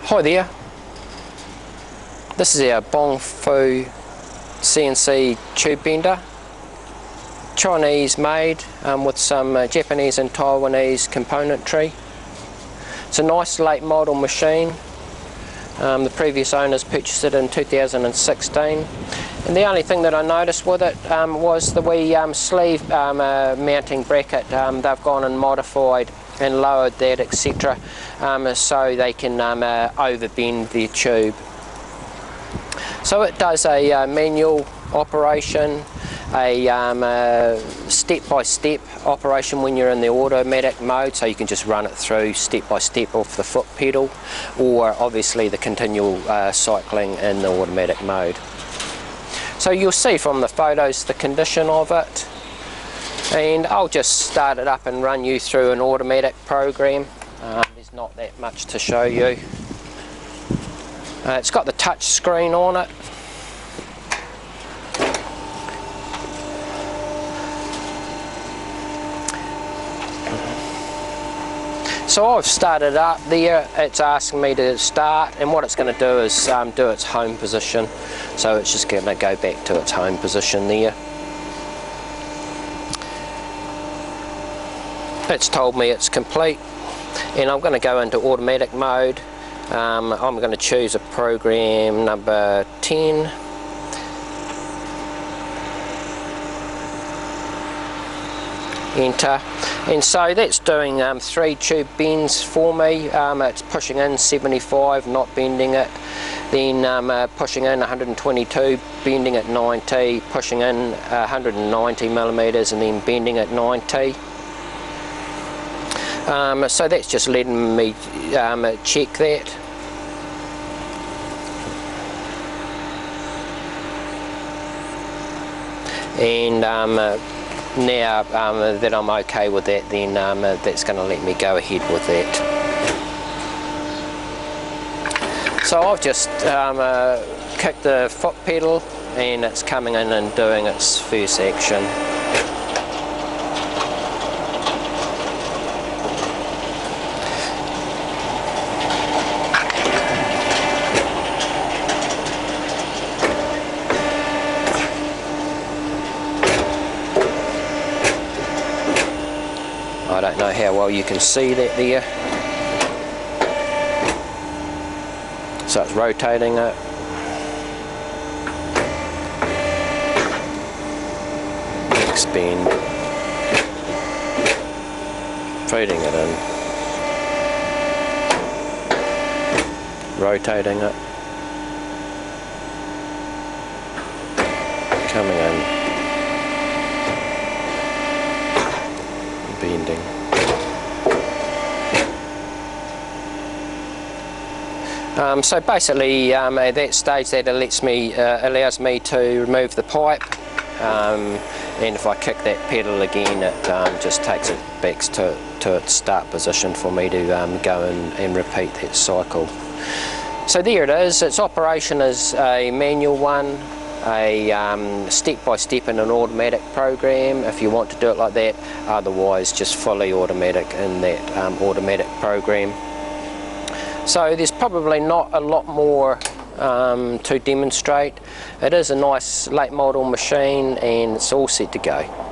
Hi there, this is our Bonfu CNC tube bender, Chinese made with some Japanese and Taiwanese componentry. It's a nice late model machine. The previous owners purchased it in 2016, and the only thing that I noticed with it was the wee sleeve mounting bracket. They've gone and modified and lowered that, etc., so they can overbend their tube. So it does a manual operation, a step-by-step operation when you're in the automatic mode, so you can just run it through step-by-step off the foot pedal, or obviously the continual cycling in the automatic mode. So you'll see from the photos the condition of it, and I'll just start it up and run you through an automatic program. There's not that much to show you. It's got the touch screen on it. So I've started up there, it's asking me to start, and what it's going to do is do its home position. So it's just going to go back to its home position there. It's told me it's complete, and I'm going to go into automatic mode. I'm going to choose a program number 10. Enter, and so that's doing 3 tube bends for me. It's pushing in 75, not bending it, then pushing in 122, bending at 90, pushing in 190 millimeters, and then bending at 90. So that's just letting me check that. And now that I'm okay with that, then that's going to let me go ahead with that. So I've just kicked the foot pedal, and it's coming in and doing its first action. I don't know how well you can see that there. So it's rotating it. Next bend. Feeding it in. Rotating it. Coming in. Bending. So basically at that stage that allows me to remove the pipe, and if I kick that pedal again, it just takes it back to its start position for me to go and repeat that cycle. So there it is. Its operation is a manual one, a step-by-step in an automatic program if you want to do it like that, otherwise just fully automatic in that automatic program. So there's probably not a lot more to demonstrate. It is a nice late model machine, and it's all set to go.